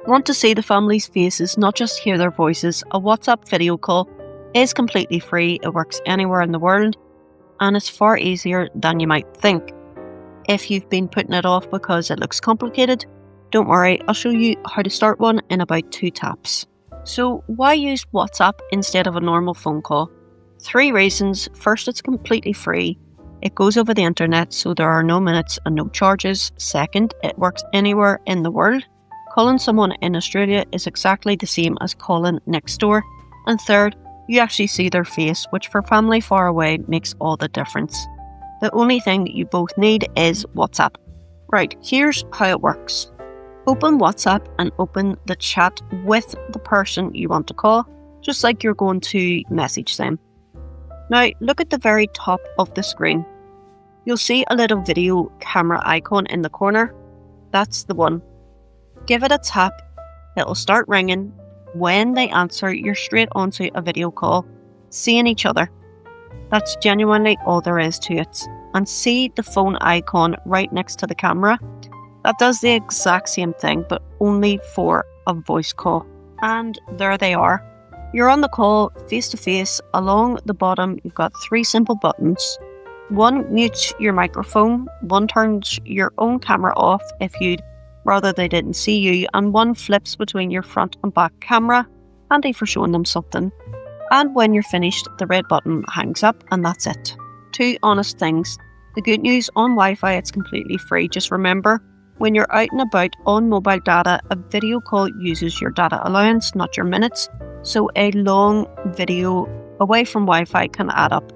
Want to see the family's faces, not just hear their voices? A WhatsApp video call is completely free, it works anywhere in the world, and it's far easier than you might think. If you've been putting it off because it looks complicated, don't worry, I'll show you how to start one in about 2 taps. So why use WhatsApp instead of a normal phone call? 3 reasons. First, it's completely free. It goes over the internet, so there are no minutes and no charges. Second, it works anywhere in the world. Calling someone in Australia is exactly the same as calling next door. And third, you actually see their face, which for family far away makes all the difference. The only thing that you both need is WhatsApp. Right, here's how it works. Open WhatsApp and open the chat with the person you want to call, just like you're going to message them. Now, look at the very top of the screen. You'll see a little video camera icon in the corner. That's the one. Give it a tap, it'll start ringing. When they answer, you're straight onto a video call, seeing each other. That's genuinely all there is to it. And see the phone icon right next to the camera? That does the exact same thing, but only for a voice call. And there they are. You're on the call, face to face. Along the bottom, you've got 3 simple buttons. One mutes your microphone, one turns your own camera off if you'd rather they didn't see you, and one flips between your front and back camera, handy for showing them something. And when you're finished, the red button hangs up, and that's it. 2 honest things. The good news, on Wi-Fi it's completely free. Just remember, when you're out and about on mobile data, a video call uses your data allowance, not your minutes, so a long video away from Wi-Fi can add up.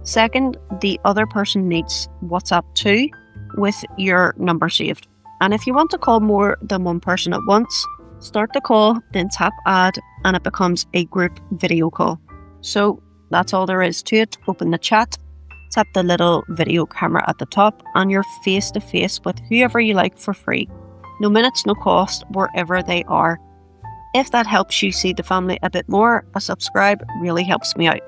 Second, the other person needs WhatsApp too, with your number saved. And if you want to call more than one person at once, start the call, then tap add, and it becomes a group video call. So that's all there is to it. Open the chat, tap the little video camera at the top, and you're face to face with whoever you like for free. No minutes, no cost, wherever they are. If that helps you see the family a bit more, a subscribe really helps me out.